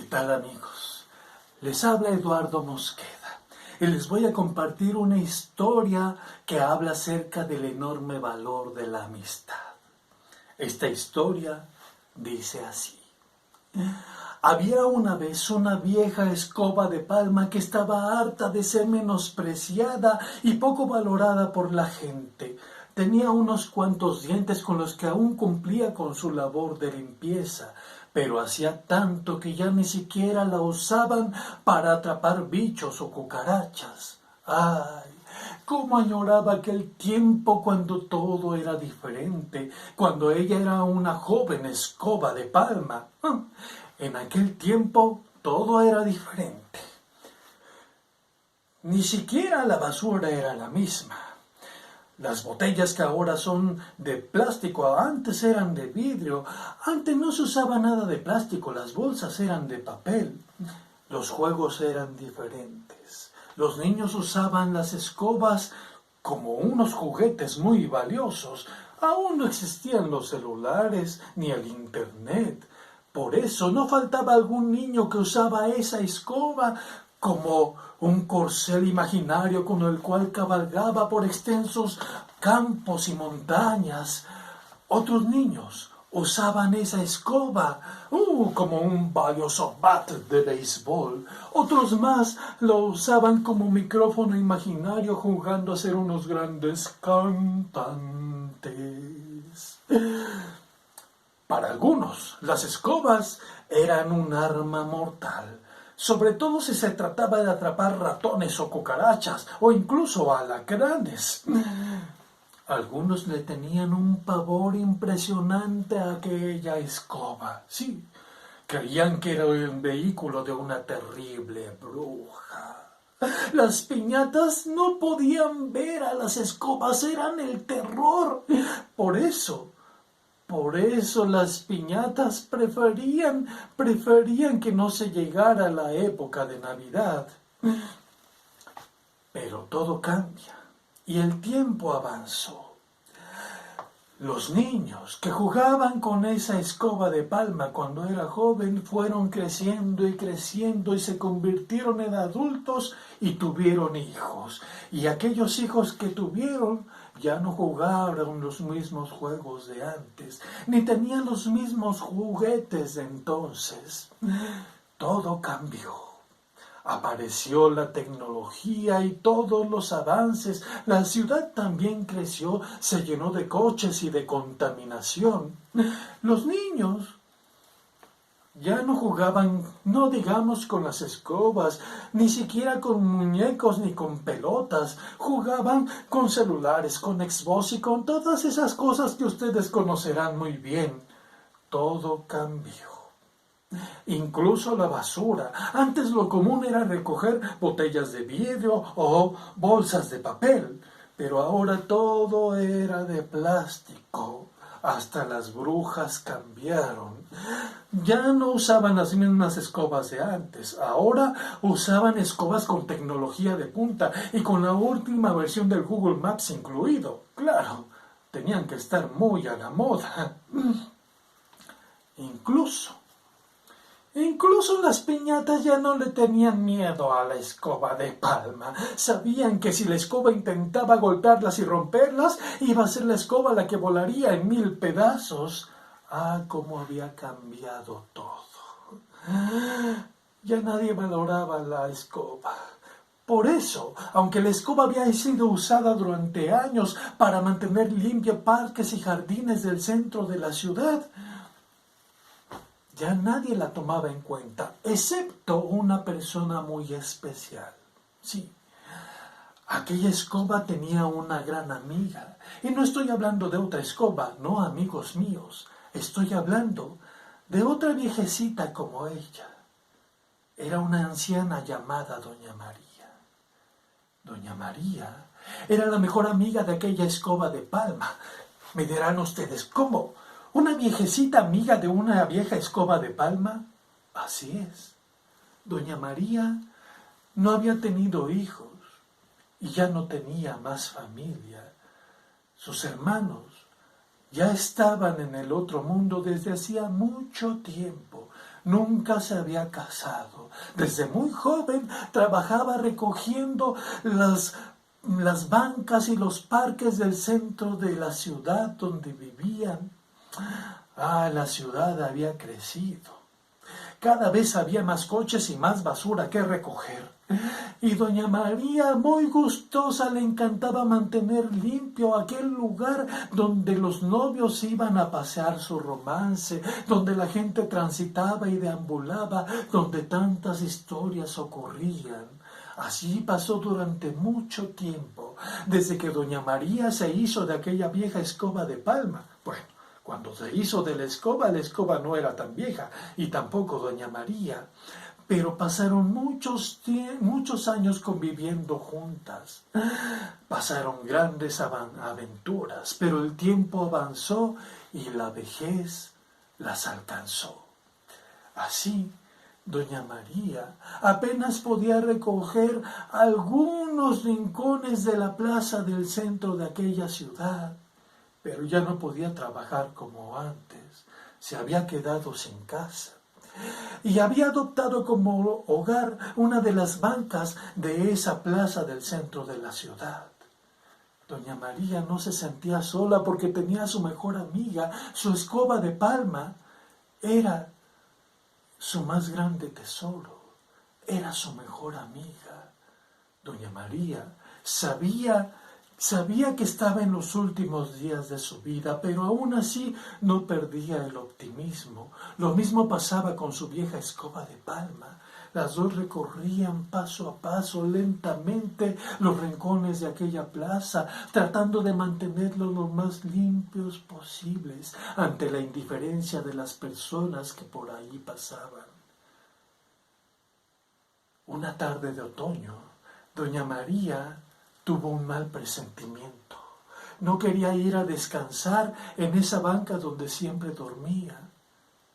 tal, amigos? Les habla Eduardo Mosqueda y les voy a compartir una historia que habla acerca del enorme valor de la amistad. Esta historia dice así. Había una vez una vieja escoba de palma que estaba harta de ser menospreciada y poco valorada por la gente. Tenía unos cuantos dientes con los que aún cumplía con su labor de limpieza, pero hacía tanto que ya ni siquiera la usaban para atrapar bichos o cucarachas. ¡Ay! Cómo añoraba aquel tiempo cuando todo era diferente, cuando ella era una joven escoba de palma. En aquel tiempo todo era diferente. Ni siquiera la basura era la misma. Las botellas que ahora son de plástico antes eran de vidrio. Antes no se usaba nada de plástico, las bolsas eran de papel. Los juegos eran diferentes. Los niños usaban las escobas como unos juguetes muy valiosos. Aún no existían los celulares ni el internet. Por eso no faltaba algún niño que usaba esa escoba como un corcel imaginario con el cual cabalgaba por extensos campos y montañas. Otros niños usaban esa escoba como un valioso bat de béisbol. Otros más lo usaban como micrófono imaginario jugando a ser unos grandes cantantes. Para algunos, las escobas eran un arma mortal, sobre todo si se trataba de atrapar ratones o cucarachas, o incluso alacranes. Algunos le tenían un pavor impresionante a aquella escoba. Sí, creían que era el vehículo de una terrible bruja. Las piñatas no podían ver a las escobas, eran el terror. Por eso las piñatas preferían que no se llegara la época de Navidad. Pero todo cambia y el tiempo avanzó. Los niños que jugaban con esa escoba de palma cuando era joven fueron creciendo y se convirtieron en adultos y tuvieron hijos. Y aquellos hijos que tuvieron ya no jugaron los mismos juegos de antes, ni tenían los mismos juguetes de entonces. Todo cambió. Apareció la tecnología y todos los avances. La ciudad también creció, se llenó de coches y de contaminación. Los niños ya no jugaban, no digamos con las escobas, ni siquiera con muñecos ni con pelotas. Jugaban con celulares, con Xbox y con todas esas cosas que ustedes conocerán muy bien. Todo cambió. Incluso la basura. Antes lo común era recoger botellas de vidrio o bolsas de papel, pero ahora todo era de plástico. Hasta las brujas cambiaron. Ya no usaban las mismas escobas de antes. Ahora usaban escobas con tecnología de punta y con la última versión del Google Maps incluido. Claro, tenían que estar muy a la moda. Incluso las piñatas ya no le tenían miedo a la escoba de palma. Sabían que si la escoba intentaba golpearlas y romperlas, iba a ser la escoba la que volaría en 1000 pedazos. Ah, cómo había cambiado todo. Ya nadie valoraba la escoba. Por eso, aunque la escoba había sido usada durante años para mantener limpios parques y jardines del centro de la ciudad, ya nadie la tomaba en cuenta, excepto una persona muy especial. Sí, aquella escoba tenía una gran amiga. Y no estoy hablando de otra escoba, no, amigos míos. Estoy hablando de otra viejecita como ella. Era una anciana llamada Doña María. Doña María era la mejor amiga de aquella escoba de palma. Me dirán ustedes, ¿cómo? ¿Una viejecita amiga de una vieja escoba de palma? Así es. Doña María no había tenido hijos y ya no tenía más familia. Sus hermanos ya estaban en el otro mundo desde hacía mucho tiempo. nunca se había casado. Desde muy joven trabajaba recogiendo las bancas y los parques del centro de la ciudad donde vivían. La ciudad había crecido. Cada vez había más coches y más basura que recoger. Y doña María, muy gustosa, le encantaba mantener limpio aquel lugar donde los novios iban a pasear su romance, donde la gente transitaba y deambulaba, donde tantas historias ocurrían. Así pasó durante mucho tiempo, desde que doña María se hizo de aquella vieja escoba de palma. Bueno, cuando se hizo de la escoba no era tan vieja, y tampoco doña María. Pero pasaron muchos años conviviendo juntas. Pasaron grandes aventuras, pero el tiempo avanzó y la vejez las alcanzó. Así, doña María apenas podía recoger algunos rincones de la plaza del centro de aquella ciudad, pero ya no podía trabajar como antes. Se había quedado sin casa y había adoptado como hogar una de las bancas de esa plaza del centro de la ciudad. Doña María no se sentía sola porque tenía a su mejor amiga. Su escoba de palma era su más grande tesoro, era su mejor amiga. Doña María sabía que estaba en los últimos días de su vida, pero aún así no perdía el optimismo. Lo mismo pasaba con su vieja escoba de palma. Las dos recorrían paso a paso, lentamente, los rincones de aquella plaza, tratando de mantenerlos lo más limpios posibles ante la indiferencia de las personas que por ahí pasaban. Una tarde de otoño, doña María tuvo un mal presentimiento. No quería ir a descansar en esa banca donde siempre dormía.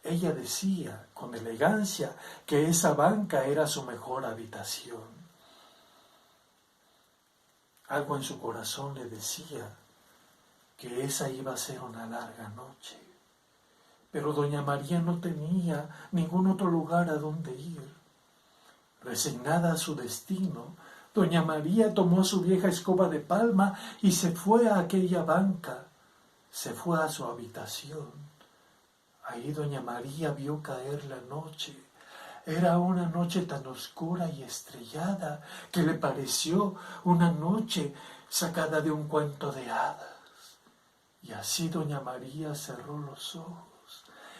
Ella decía, con elegancia, que esa banca era su mejor habitación. Algo en su corazón le decía que esa iba a ser una larga noche. Pero doña María no tenía ningún otro lugar a donde ir. Resignada a su destino, doña María tomó su vieja escoba de palma y se fue a aquella banca, se fue a su habitación. Ahí doña María vio caer la noche. Era una noche tan oscura y estrellada que le pareció una noche sacada de un cuento de hadas. Y así doña María cerró los ojos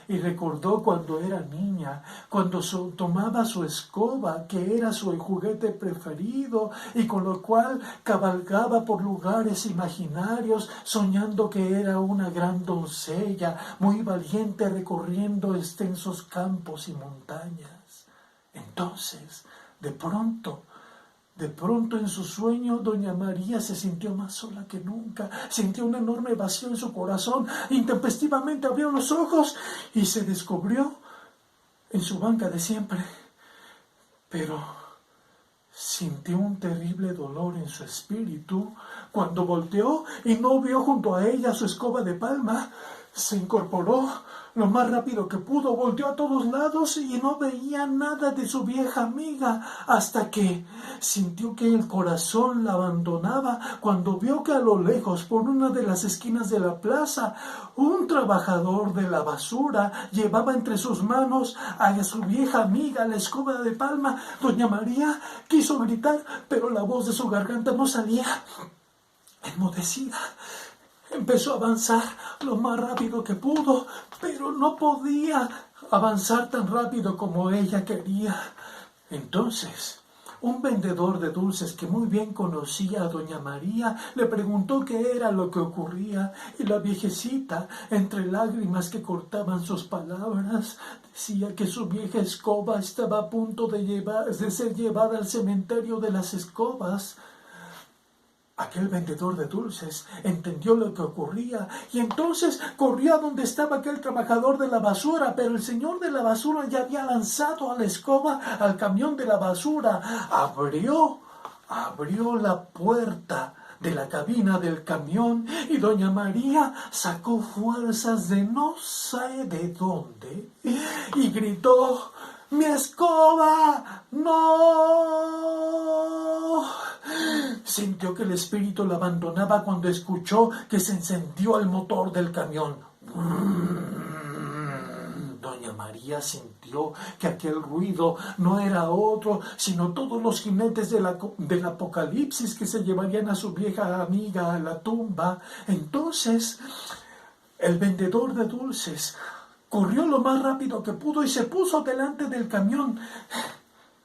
y recordó cuando era niña, cuando tomaba su escoba, que era su juguete preferido, y con lo cual cabalgaba por lugares imaginarios, soñando que era una gran doncella, muy valiente, recorriendo extensos campos y montañas. Entonces, de pronto en su sueño, doña María se sintió más sola que nunca. Sintió un enorme vacío en su corazón. Intempestivamente abrió los ojos y se descubrió en su banca de siempre. Pero sintió un terrible dolor en su espíritu cuando volteó y no vio junto a ella su escoba de palma. Se incorporó lo más rápido que pudo, volteó a todos lados y no veía nada de su vieja amiga, hasta que sintió que el corazón la abandonaba cuando vio que a lo lejos, por una de las esquinas de la plaza, un trabajador de la basura llevaba entre sus manos a su vieja amiga, la escoba de palma. Doña María quiso gritar, pero la voz de su garganta no salía. Enmudecida, empezó a avanzar lo más rápido que pudo, pero no podía avanzar tan rápido como ella quería. Entonces, un vendedor de dulces que muy bien conocía a doña María le preguntó qué era lo que ocurría, y la viejecita, entre lágrimas que cortaban sus palabras, decía que su vieja escoba estaba a punto de ser llevada al cementerio de las escobas. Aquel vendedor de dulces entendió lo que ocurría y entonces corrió a donde estaba aquel trabajador de la basura, pero el señor de la basura ya había lanzado a la escoba al camión de la basura. Abrió la puerta de la cabina del camión y doña María sacó fuerzas de no sé de dónde y gritó: ¡Mi escoba! ¡No! Sintió que el espíritu la abandonaba cuando escuchó que se encendió el motor del camión. Doña María sintió que aquel ruido no era otro, sino todos los jinetes del apocalipsis que se llevarían a su vieja amiga a la tumba. Entonces, el vendedor de dulces corrió lo más rápido que pudo y se puso delante del camión.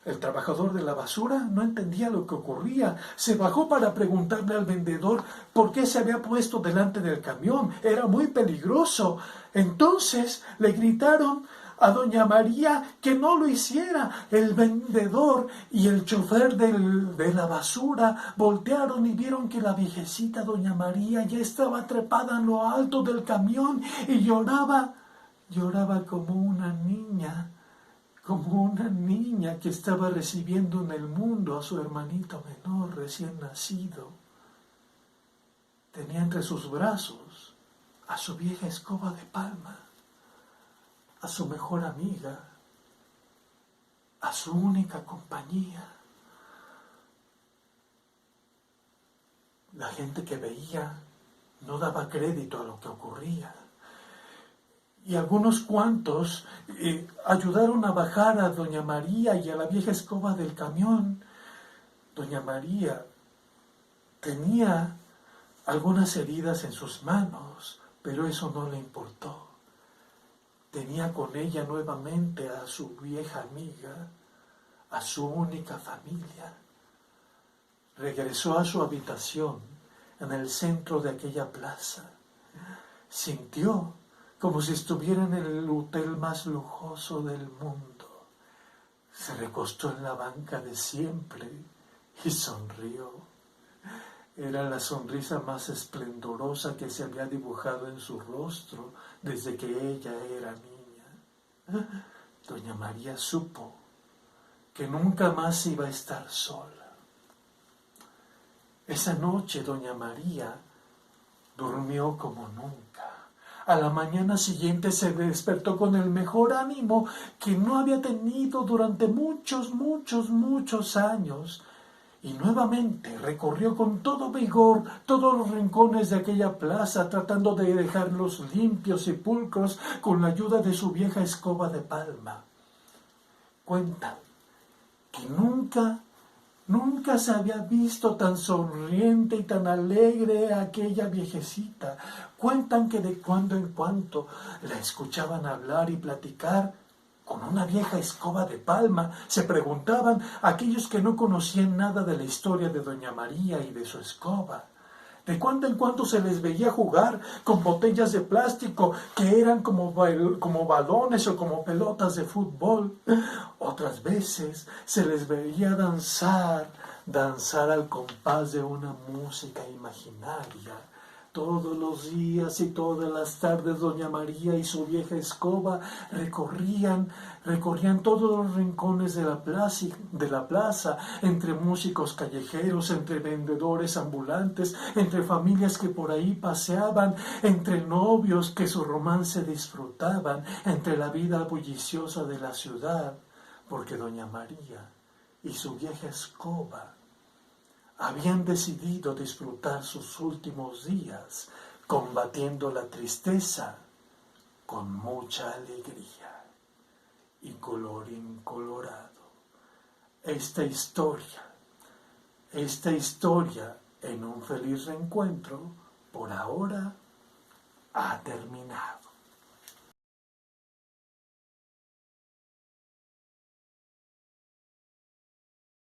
El trabajador de la basura no entendía lo que ocurría. Se bajó para preguntarle al vendedor por qué se había puesto delante del camión. Era muy peligroso. Entonces le gritaron a doña María que no lo hiciera. El vendedor y el chofer de la basura voltearon y vieron que la viejecita doña María ya estaba trepada en lo alto del camión y lloraba como una niña. Como una niña que estaba recibiendo en el mundo a su hermanito menor recién nacido. Tenía entre sus brazos a su vieja escoba de palma, a su mejor amiga, a su única compañía. La gente que veía no daba crédito a lo que ocurría. Y algunos cuantos ayudaron a bajar a doña María y a la vieja escoba del camión. Doña María tenía algunas heridas en sus manos, pero eso no le importó. Tenía con ella nuevamente a su vieja amiga, a su única familia. Regresó a su habitación en el centro de aquella plaza. Sintió como si estuviera en el hotel más lujoso del mundo. Se recostó en la banca de siempre y sonrió. Era la sonrisa más esplendorosa que se había dibujado en su rostro desde que ella era niña. Doña María supo que nunca más iba a estar sola. Esa noche doña María durmió como nunca. A la mañana siguiente se despertó con el mejor ánimo que no había tenido durante muchos años. Y nuevamente recorrió con todo vigor todos los rincones de aquella plaza, tratando de dejarlos limpios y pulcros con la ayuda de su vieja escoba de palma. Cuentan que nunca se había visto tan sonriente y tan alegre a aquella viejecita. Cuentan que de cuando en cuando la escuchaban hablar y platicar con una vieja escoba de palma. Se preguntaban aquellos que no conocían nada de la historia de doña María y de su escoba. De cuando en cuando se les veía jugar con botellas de plástico que eran como balones o como pelotas de fútbol. Otras veces se les veía danzar al compás de una música imaginaria. Todos los días y todas las tardes doña María y su vieja escoba recorrían todos los rincones de la plaza, entre músicos callejeros, entre vendedores ambulantes, entre familias que por ahí paseaban, entre novios que su romance disfrutaban, entre la vida bulliciosa de la ciudad, porque doña María y su vieja escoba habían decidido disfrutar sus últimos días combatiendo la tristeza con mucha alegría. Y colorín colorado, esta historia en un feliz reencuentro por ahora ha terminado.